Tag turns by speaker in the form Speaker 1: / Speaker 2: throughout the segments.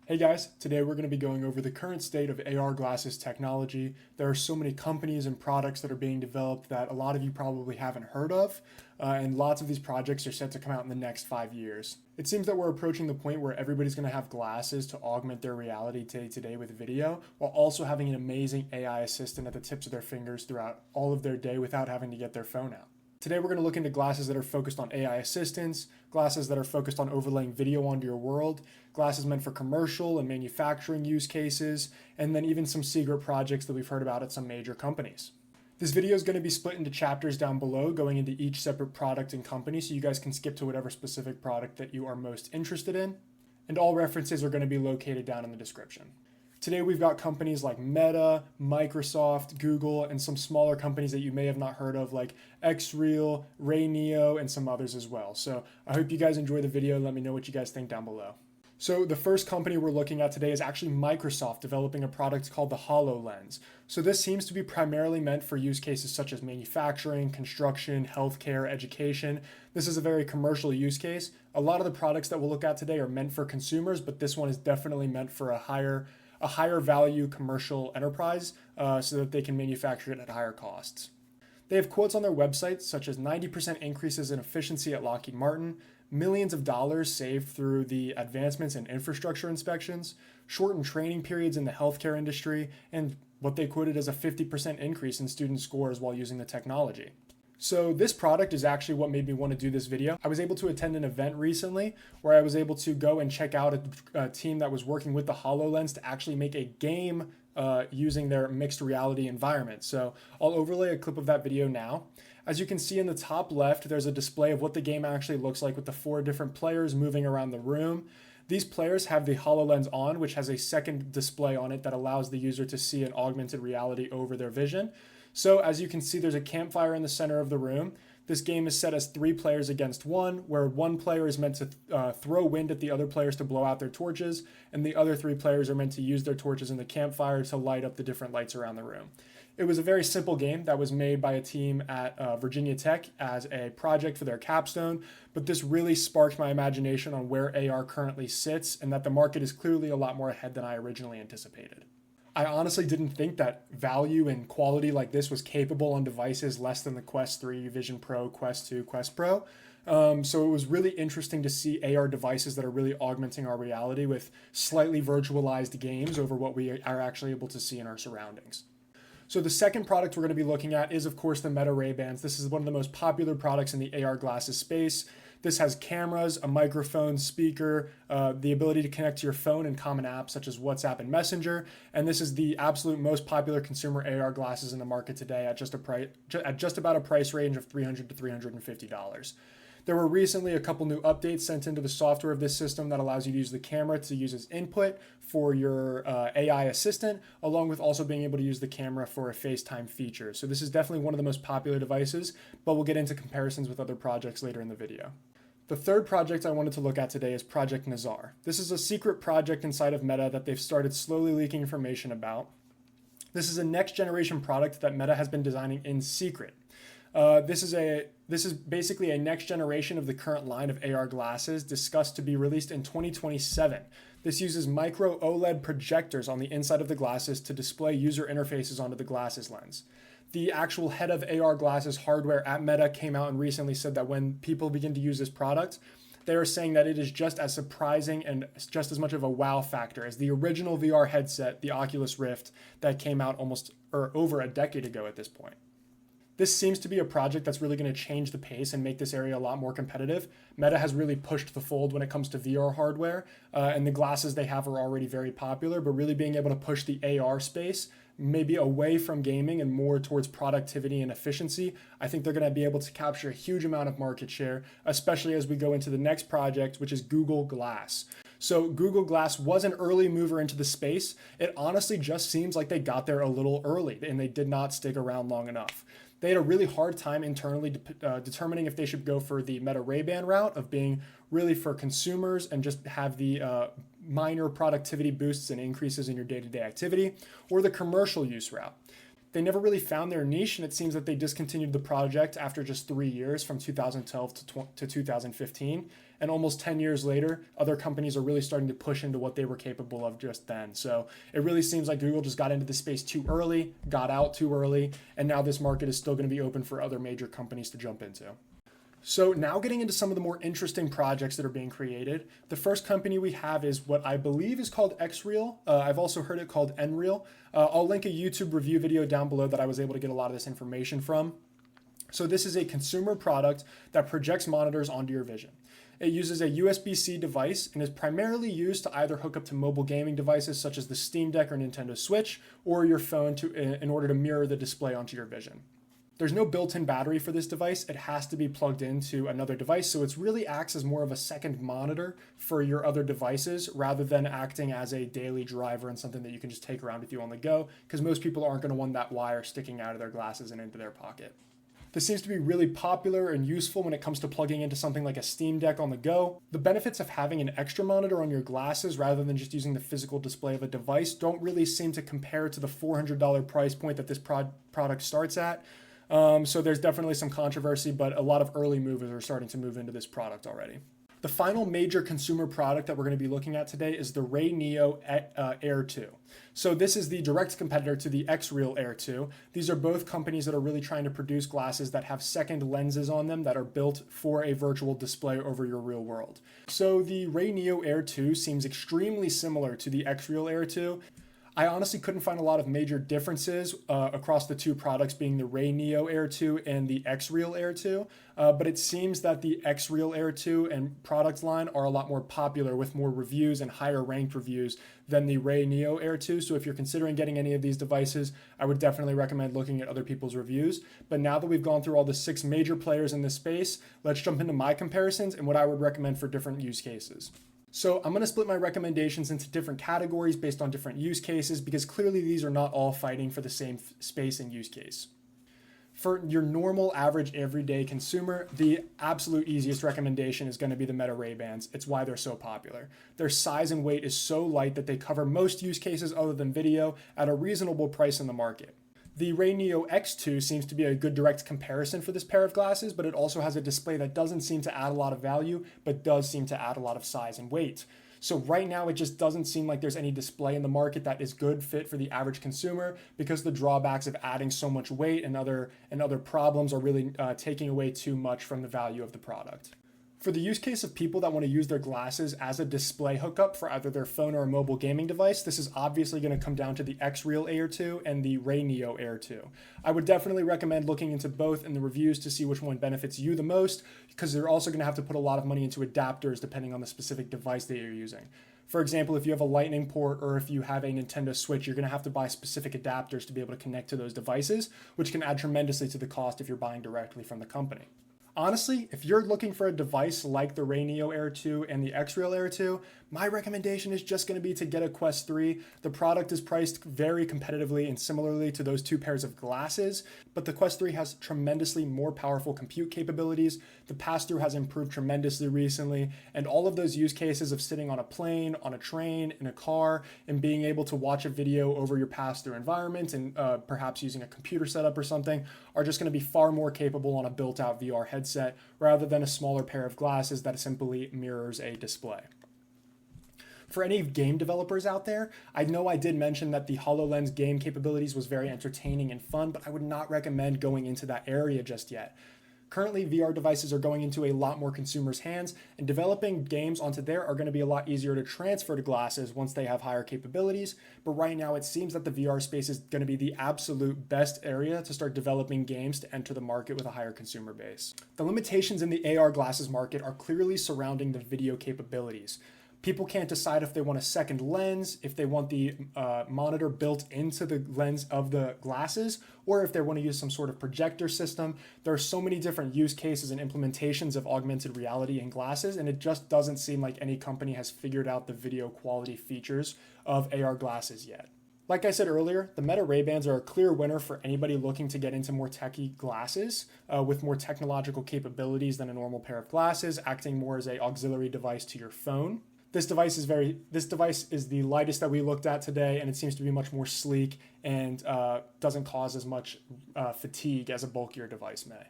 Speaker 1: Hey guys, today we're going to be going over the current state of AR glasses technology. There are so many companies and products that are being developed that a lot of you probably haven't heard of, and lots of these projects are set to come out in the next 5 years. It seems that we're approaching the point where everybody's going to have glasses to augment their reality day to day with video, while also having an amazing AI assistant at the tips of their fingers throughout all of their day without having to get their phone out. Today we're going to look into glasses that are focused on AI assistance, glasses that are focused on overlaying video onto your world, glasses meant for commercial and manufacturing use cases, and then even some secret projects that we've heard about at some major companies. This video is going to be split into chapters down below, going into each separate product and company, so you guys can skip to whatever specific product that you are most interested in, and all references are going to be located down in the description. Today we've got companies like Meta, Microsoft, Google, and some smaller companies that you may have not heard of like XREAL, RayNeo, and some others as well. So I hope you guys enjoy the video. Let me know what you guys think down below. So the first company we're looking at today is actually Microsoft developing a product called the Hololens. So this seems to be primarily meant for use cases such as manufacturing, construction, healthcare, education. This is a very commercial use case. A lot of the products that we'll look at today are meant for consumers, but this one is definitely meant for a higher value commercial enterprise so that they can manufacture it at higher costs. They have quotes on their website such as 90% increases in efficiency at Lockheed Martin, millions of dollars saved through the advancements in infrastructure inspections, shortened training periods in the healthcare industry, and what they quoted as a 50% increase in student scores while using the technology. So this product is actually what made me want to do this video. I was able to attend an event recently where I was able to go and check out a team that was working with the HoloLens to actually make a game using their mixed reality environment. So I'll overlay a clip of that video now. As you can see in the top left, there's a display of what the game actually looks like with the 4 different players moving around the room. These players have the HoloLens on, which has a second display on it that allows the user to see an augmented reality over their vision. So as you can see, there's a campfire in the center of the room. This game is set as 3 players against 1, where 1 player is meant to throw wind at the other players to blow out their torches, and the other 3 players are meant to use their torches in the campfire to light up the different lights around the room. It was a very simple game that was made by a team at Virginia Tech as a project for their capstone, but this really sparked my imagination on where AR currently sits and that the market is clearly a lot more ahead than I originally anticipated. I honestly didn't think that value and quality like this was capable on devices less than the Quest 3, Vision Pro, Quest 2, Quest Pro. So it was really interesting to see AR devices that are really augmenting our reality with slightly virtualized games over what we are actually able to see in our surroundings. So the second product we're going to be looking at is, of course, the Meta Raybans. This is one of the most popular products in the AR glasses space. This has cameras, a microphone, speaker, the ability to connect to your phone and common apps such as WhatsApp and Messenger. And this is the absolute most popular consumer AR glasses in the market today at just about a price range of $300 to $350. There were recently a couple new updates sent into the software of this system that allows you to use the camera to use as input for your AI assistant, along with also being able to use the camera for a FaceTime feature. So this is definitely one of the most popular devices, but we'll get into comparisons with other projects later in the video. The third project I wanted to look at today is Project Nazare. This is a secret project inside of Meta that they've started slowly leaking information about. This is a next generation product that Meta has been designing in secret. This is basically a next generation of the current line of AR glasses discussed to be released in 2027. This uses micro OLED projectors on the inside of the glasses to display user interfaces onto the glasses lens. The actual head of AR glasses hardware at Meta came out and recently said that when people begin to use this product, they are saying that it is just as surprising and just as much of a wow factor as the original VR headset, the Oculus Rift, that came out over a decade ago at this point. This seems to be a project that's really going to change the pace and make this area a lot more competitive. Meta has really pushed the fold when it comes to VR hardware, and the glasses they have are already very popular, but really being able to push the AR space maybe away from gaming and more towards productivity and efficiency, I think they're going to be able to capture a huge amount of market share, especially as we go into the next project, which is Google Glass. So Google Glass was an early mover into the space. It honestly just seems like they got there a little early and they did not stick around long enough. They had a really hard time internally determining if they should go for the Meta Ray-Ban route of being really for consumers and just have the minor productivity boosts and increases in your day-to-day activity, or the commercial use route. They never really found their niche, and it seems that they discontinued the project after just 3 years, from 2012 to 2015. And almost 10 years later, other companies are really starting to push into what they were capable of just then. So it really seems like Google just got into the space too early, got out too early, and now this market is still going to be open for other major companies to jump into. So now getting into some of the more interesting projects that are being created. The first company we have is what I believe is called XREAL. I've also heard it called NREAL. I'll link a YouTube review video down below that I was able to get a lot of this information from. So this is a consumer product that projects monitors onto your vision. It uses a USB-C device and is primarily used to either hook up to mobile gaming devices such as the Steam Deck or Nintendo Switch, or your phone in order to mirror the display onto your vision. There's no built-in battery for this device. It has to be plugged into another device, so it really acts as more of a second monitor for your other devices rather than acting as a daily driver and something that you can just take around with you on the go, because most people aren't going to want that wire sticking out of their glasses and into their pocket. This seems to be really popular and useful when it comes to plugging into something like a Steam Deck on the go. The benefits of having an extra monitor on your glasses rather than just using the physical display of a device don't really seem to compare to the $400 price point that this product starts at. So there's definitely some controversy, but a lot of early movers are starting to move into this product already. The final major consumer product that we're going to be looking at today is the RayNeo Air 2. So this is the direct competitor to the XREAL Air 2. These are both companies that are really trying to produce glasses that have second lenses on them that are built for a virtual display over your real world. So the RayNeo Air 2 seems extremely similar to the XREAL Air 2. I honestly couldn't find a lot of major differences across the two products, being the RayNeo Air 2 and the XREAL Air 2, but it seems that the XREAL Air 2 and product line are a lot more popular with more reviews and higher ranked reviews than the RayNeo Air 2. So if you're considering getting any of these devices, I would definitely recommend looking at other people's reviews. But now that we've gone through all the 6 major players in this space, let's jump into my comparisons and what I would recommend for different use cases. So I'm going to split my recommendations into different categories based on different use cases, because clearly these are not all fighting for the same space and use case. For your normal, average, everyday consumer, the absolute easiest recommendation is going to be the Meta Ray-Bans. It's why they're so popular. Their size and weight is so light that they cover most use cases other than video at a reasonable price in the market. The RayNeo X2 seems to be a good direct comparison for this pair of glasses, but it also has a display that doesn't seem to add a lot of value, but does seem to add a lot of size and weight. So right now, it just doesn't seem like there's any display in the market that is good fit for the average consumer, because the drawbacks of adding so much weight and other problems are really taking away too much from the value of the product. For the use case of people that want to use their glasses as a display hookup for either their phone or a mobile gaming device, this is obviously going to come down to the XREAL Air 2 and the RayNeo Air 2. I would definitely recommend looking into both in the reviews to see which one benefits you the most, because you're also going to have to put a lot of money into adapters depending on the specific device that you're using. For example, if you have a Lightning port or if you have a Nintendo Switch, you're going to have to buy specific adapters to be able to connect to those devices, which can add tremendously to the cost if you're buying directly from the company. Honestly, if you're looking for a device like the RayNeo Air 2 and the XREAL Air 2, my recommendation is just going to be to get a Quest 3. The product is priced very competitively and similarly to those two pairs of glasses, but the Quest 3 has tremendously more powerful compute capabilities. The pass-through has improved tremendously recently, and all of those use cases of sitting on a plane, on a train, in a car, and being able to watch a video over your pass-through environment and perhaps using a computer setup or something are just going to be far more capable on a built-out VR headset rather than a smaller pair of glasses that simply mirrors a display. For any game developers out there, I know I did mention that the Hololens game capabilities was very entertaining and fun, but I would not recommend going into that area just yet. Currently, VR devices are going into a lot more consumers' hands, and developing games onto there are going to be a lot easier to transfer to glasses once they have higher capabilities, but right now it seems that the VR space is going to be the absolute best area to start developing games to enter the market with a higher consumer base. The limitations in the AR glasses market are clearly surrounding the video capabilities. People can't decide if they want a second lens, if they want the monitor built into the lens of the glasses, or if they want to use some sort of projector system. There are so many different use cases and implementations of augmented reality in glasses, and it just doesn't seem like any company has figured out the video quality features of AR glasses yet. Like I said earlier, the Meta Ray-Bans are a clear winner for anybody looking to get into more techie glasses with more technological capabilities than a normal pair of glasses, acting more as an auxiliary device to your phone. This device is the lightest that we looked at today, and it seems to be much more sleek and doesn't cause as much fatigue as a bulkier device may.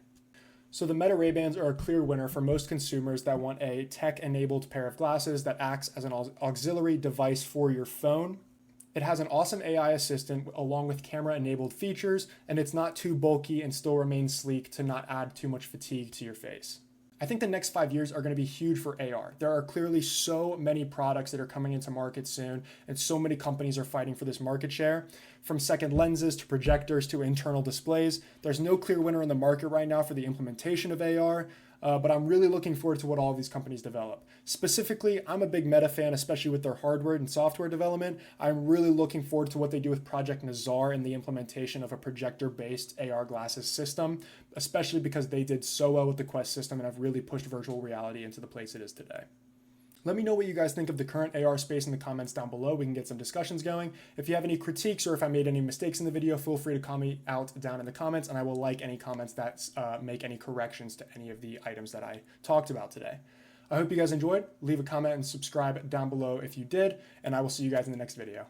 Speaker 1: So the Meta Ray-Bans are a clear winner for most consumers that want a tech-enabled pair of glasses that acts as an auxiliary device for your phone. It has an awesome AI assistant along with camera-enabled features, and it's not too bulky and still remains sleek to not add too much fatigue to your face. I think the next 5 years are going to be huge for AR. There are clearly so many products that are coming into market soon, and so many companies are fighting for this market share. From second lenses to projectors to internal displays, there's no clear winner in the market right now for the implementation of AR, but I'm really looking forward to what all of these companies develop. Specifically, I'm a big Meta fan, especially with their hardware and software development. I'm really looking forward to what they do with Project Nazare and the implementation of a projector-based AR glasses system, especially because they did so well with the Quest system and have really pushed virtual reality into the place it is today. Let me know what you guys think of the current AR space in the comments down below. We can get some discussions going. If you have any critiques or if I made any mistakes in the video, feel free to comment out down in the comments, and I will like any comments that make any corrections to any of the items that I talked about today. I hope you guys enjoyed. Leave a comment and subscribe down below if you did, and I will see you guys in the next video.